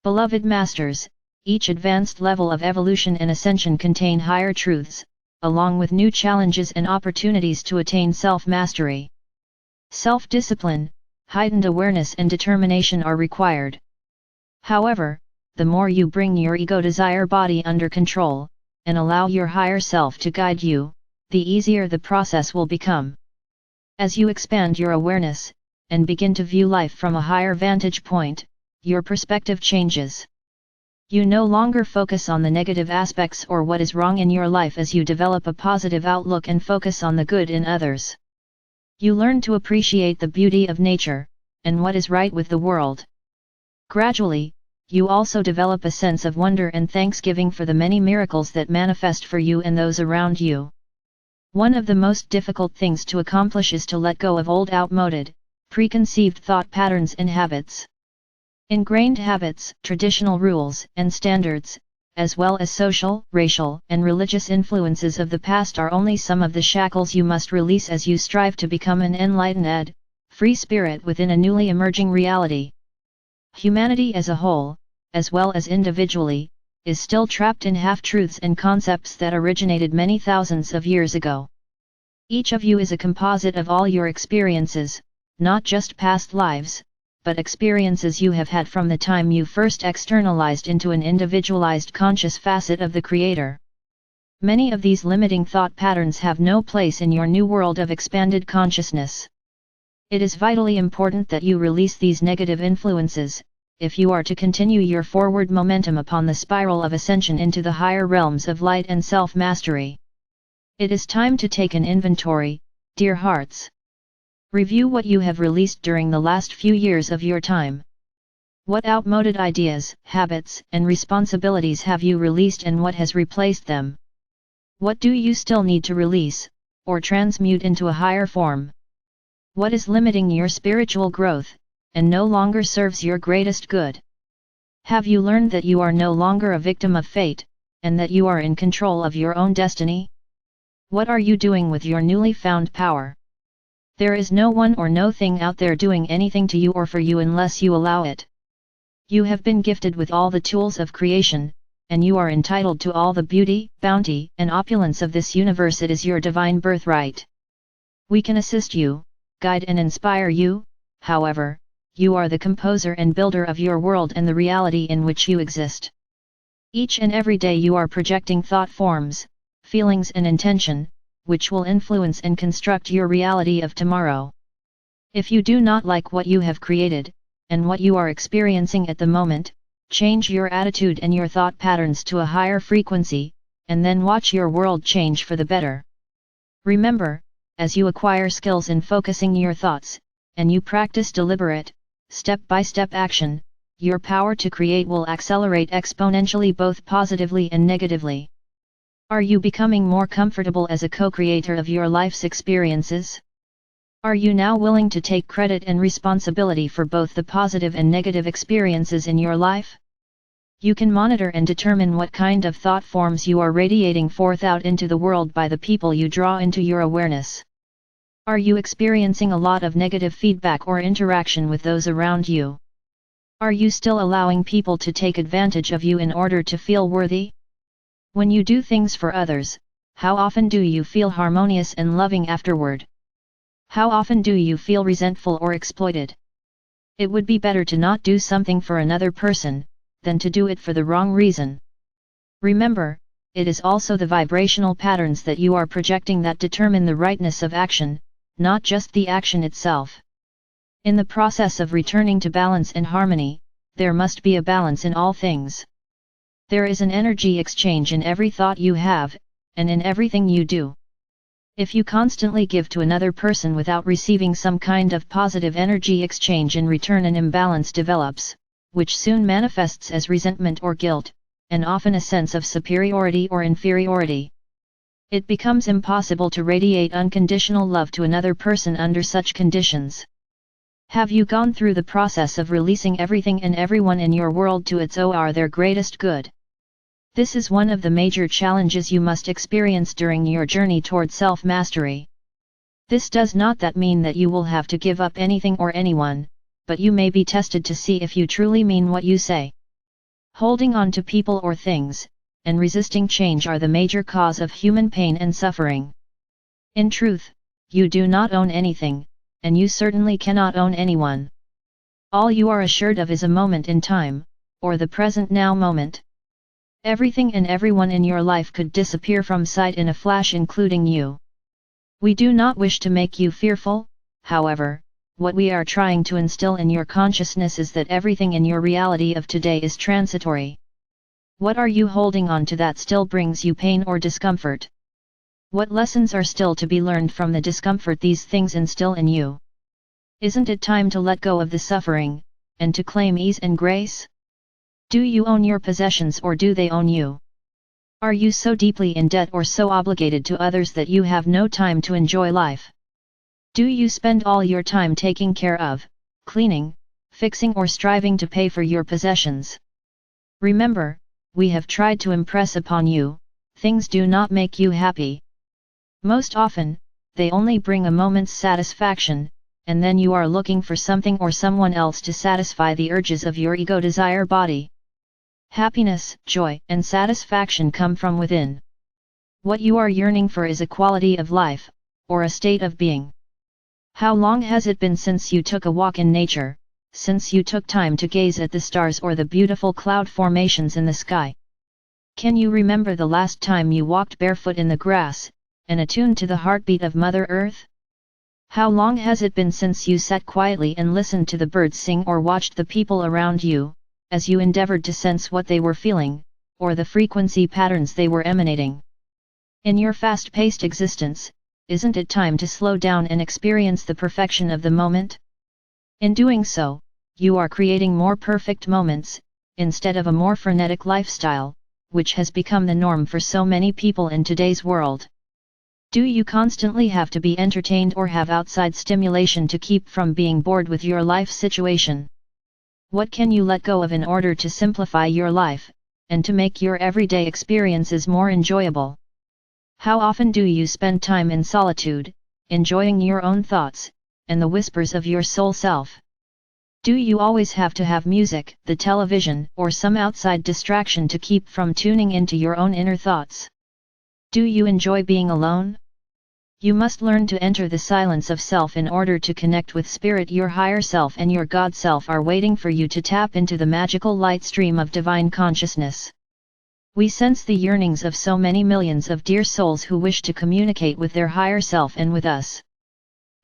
Beloved Masters, each advanced level of evolution and ascension contain higher truths, along with new challenges and opportunities to attain self-mastery. Self-discipline, heightened awareness and determination are required. However, the more you bring your ego desire body under control, and allow your higher self to guide you, the easier the process will become. As you expand your awareness, and begin to view life from a higher vantage point, your perspective changes. You no longer focus on the negative aspects or what is wrong in your life as you develop a positive outlook and focus on the good in others. You learn to appreciate the beauty of nature, and what is right with the world. Gradually, you also develop a sense of wonder and thanksgiving for the many miracles that manifest for you and those around you. One of the most difficult things to accomplish is to let go of old outmoded, preconceived thought patterns and habits. Ingrained habits, traditional rules and standards, as well as social, racial, and religious influences of the past are only some of the shackles you must release as you strive to become an enlightened, free spirit within a newly emerging reality. Humanity as a whole, as well as individually, is still trapped in half-truths and concepts that originated many thousands of years ago. Each of you is a composite of all your experiences, not just past lives, but experiences you have had from the time you first externalized into an individualized conscious facet of the Creator. Many of these limiting thought patterns have no place in your new world of expanded consciousness. It is vitally important that you release these negative influences, if you are to continue your forward momentum upon the spiral of ascension into the higher realms of light and self-mastery. It is time to take an inventory, dear hearts. Review what you have released during the last few years of your time. What outmoded ideas, habits, and responsibilities have you released and what has replaced them? What do you still need to release, or transmute into a higher form? What is limiting your spiritual growth, and no longer serves your greatest good? Have you learned that you are no longer a victim of fate, and that you are in control of your own destiny? What are you doing with your newly found power? There is no one or no thing out there doing anything to you or for you unless you allow it. You have been gifted with all the tools of creation, and you are entitled to all the beauty, bounty, and opulence of this universe. It is your divine birthright. We can assist you, guide and inspire you, however, you are the composer and builder of your world and the reality in which you exist. Each and every day you are projecting thought forms, feelings and intention, which will influence and construct your reality of tomorrow. If you do not like what you have created, and what you are experiencing at the moment, change your attitude and your thought patterns to a higher frequency, and then watch your world change for the better. Remember, as you acquire skills in focusing your thoughts, and you practice deliberate, step-by-step action, your power to create will accelerate exponentially both positively and negatively. Are you becoming more comfortable as a co-creator of your life's experiences? Are you now willing to take credit and responsibility for both the positive and negative experiences in your life? You can monitor and determine what kind of thought forms you are radiating forth out into the world by the people you draw into your awareness. Are you experiencing a lot of negative feedback or interaction with those around you? Are you still allowing people to take advantage of you in order to feel worthy? When you do things for others, how often do you feel harmonious and loving afterward? How often do you feel resentful or exploited? It would be better to not do something for another person, than to do it for the wrong reason. Remember, it is also the vibrational patterns that you are projecting that determine the rightness of action, not just the action itself. In the process of returning to balance and harmony, there must be a balance in all things. There is an energy exchange in every thought you have, and in everything you do. If you constantly give to another person without receiving some kind of positive energy exchange in return, an imbalance develops, which soon manifests as resentment or guilt, and often a sense of superiority or inferiority. It becomes impossible to radiate unconditional love to another person under such conditions. Have you gone through the process of releasing everything and everyone in your world to its or their greatest good? This is one of the major challenges you must experience during your journey toward self-mastery. This does not that mean that you will have to give up anything or anyone, but you may be tested to see if you truly mean what you say. Holding on to people or things, and resisting change are the major cause of human pain and suffering. In truth, you do not own anything, and you certainly cannot own anyone. All you are assured of is a moment in time, or the present now moment. Everything and everyone in your life could disappear from sight in a flash, including you. We do not wish to make you fearful, however. What we are trying to instill in your consciousness is that everything in your reality of today is transitory. What are you holding on to that still brings you pain or discomfort? What lessons are still to be learned from the discomfort these things instill in you? Isn't it time to let go of the suffering, and to claim ease and grace? Do you own your possessions or do they own you? Are you so deeply in debt or so obligated to others that you have no time to enjoy life? Do you spend all your time taking care of, cleaning, fixing or striving to pay for your possessions? Remember, we have tried to impress upon you, things do not make you happy. Most often, they only bring a moment's satisfaction, and then you are looking for something or someone else to satisfy the urges of your ego desire body. Happiness, joy, and satisfaction come from within. What you are yearning for is a quality of life, or a state of being. How long has it been since you took a walk in nature, since you took time to gaze at the stars or the beautiful cloud formations in the sky? Can you remember the last time you walked barefoot in the grass, and attuned to the heartbeat of Mother Earth? How long has it been since you sat quietly and listened to the birds sing or watched the people around you, as you endeavored to sense what they were feeling, or the frequency patterns they were emanating? In your fast-paced existence, isn't it time to slow down and experience the perfection of the moment? In doing so, you are creating more perfect moments, instead of a more frenetic lifestyle, which has become the norm for so many people in today's world. Do you constantly have to be entertained or have outside stimulation to keep from being bored with your life situation? What can you let go of in order to simplify your life, and to make your everyday experiences more enjoyable? How often do you spend time in solitude, enjoying your own thoughts, and the whispers of your soul self? Do you always have to have music, the television, or some outside distraction to keep from tuning into your own inner thoughts? Do you enjoy being alone? You must learn to enter the silence of self in order to connect with spirit. Your higher self and your God self are waiting for you to tap into the magical light stream of divine consciousness. We sense the yearnings of so many millions of dear souls who wish to communicate with their higher self and with us.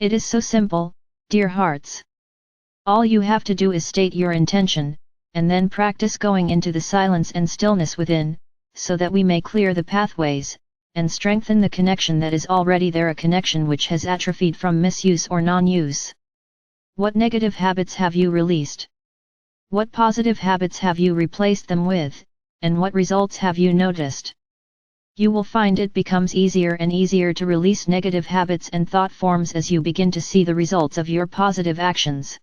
It is so simple, dear hearts. All you have to do is state your intention, and then practice going into the silence and stillness within, so that we may clear the pathways, and strengthen the connection that is already there, a connection which has atrophied from misuse or non-use. What negative habits have you released? What positive habits have you replaced them with, and what results have you noticed? You will find it becomes easier and easier to release negative habits and thought forms as you begin to see the results of your positive actions.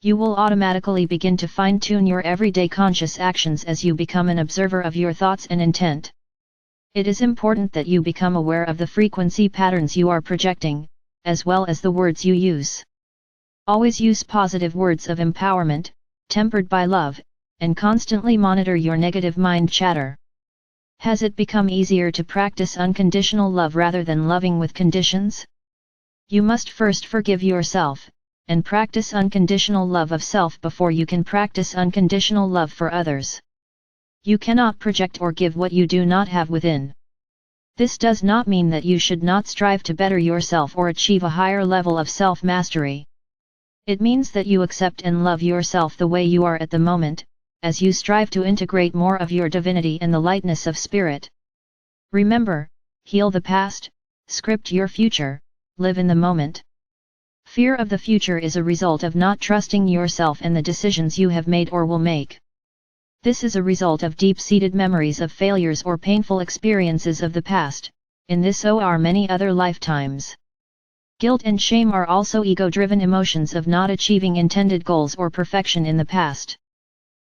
You will automatically begin to fine-tune your everyday conscious actions as you become an observer of your thoughts and intent. It is important that you become aware of the frequency patterns you are projecting, as well as the words you use. Always use positive words of empowerment, tempered by love, and constantly monitor your negative mind chatter. Has it become easier to practice unconditional love rather than loving with conditions? You must first forgive yourself, and practice unconditional love of self before you can practice unconditional love for others. You cannot project or give what you do not have within. This does not mean that you should not strive to better yourself or achieve a higher level of self-mastery. It means that you accept and love yourself the way you are at the moment, as you strive to integrate more of your divinity and the lightness of spirit. Remember, heal the past, script your future, live in the moment. Fear of the future is a result of not trusting yourself and the decisions you have made or will make. This is a result of deep-seated memories of failures or painful experiences of the past, in this or many other lifetimes. Guilt and shame are also ego-driven emotions of not achieving intended goals or perfection in the past.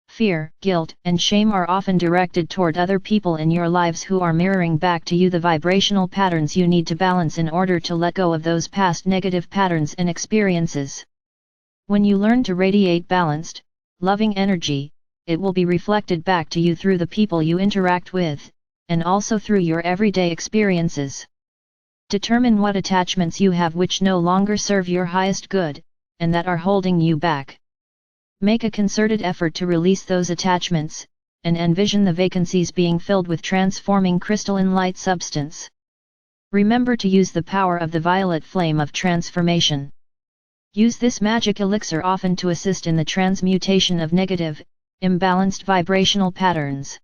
Fear, guilt, and shame are often directed toward other people in your lives who are mirroring back to you the vibrational patterns you need to balance in order to let go of those past negative patterns and experiences. When you learn to radiate balanced, loving energy, it will be reflected back to you through the people you interact with, and also through your everyday experiences. Determine what attachments you have which no longer serve your highest good, and that are holding you back. Make a concerted effort to release those attachments, and envision the vacancies being filled with transforming crystalline light substance. Remember to use the power of the violet flame of transformation. Use this magic elixir often to assist in the transmutation of negative, imbalanced vibrational patterns.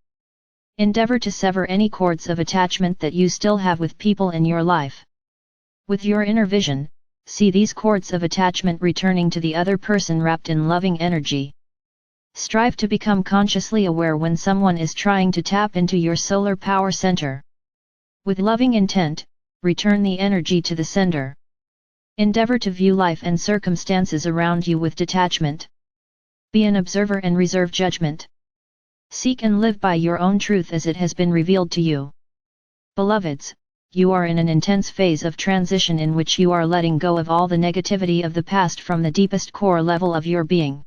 Endeavor to sever any cords of attachment that you still have with people in your life. With your inner vision, see these cords of attachment returning to the other person wrapped in loving energy. Strive to become consciously aware when someone is trying to tap into your solar power center. With loving intent, return the energy to the sender. Endeavor to view life and circumstances around you with detachment. Be an observer and reserve judgment. Seek and live by your own truth as it has been revealed to you. Beloveds, you are in an intense phase of transition in which you are letting go of all the negativity of the past from the deepest core level of your being.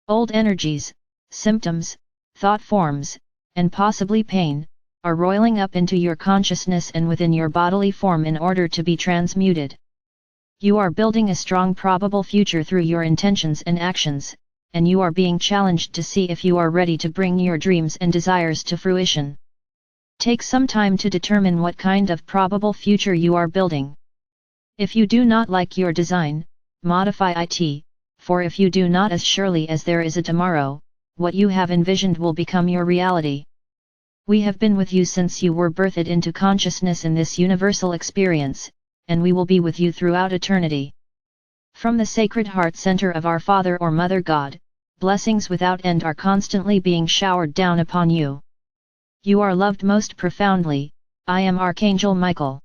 Old energies, symptoms, thought forms, and possibly pain, are roiling up into your consciousness and within your bodily form in order to be transmuted. You are building a strong probable future through your intentions and actions, and you are being challenged to see if you are ready to bring your dreams and desires to fruition. Take some time to determine what kind of probable future you are building. If you do not like your design, modify it, for if you do not, as surely as there is a tomorrow, what you have envisioned will become your reality. We have been with you since you were birthed into consciousness in this universal experience, and we will be with you throughout eternity. From the Sacred Heart Center of our Father or Mother God, blessings without end are constantly being showered down upon you. You are loved most profoundly. I am Archangel Michael.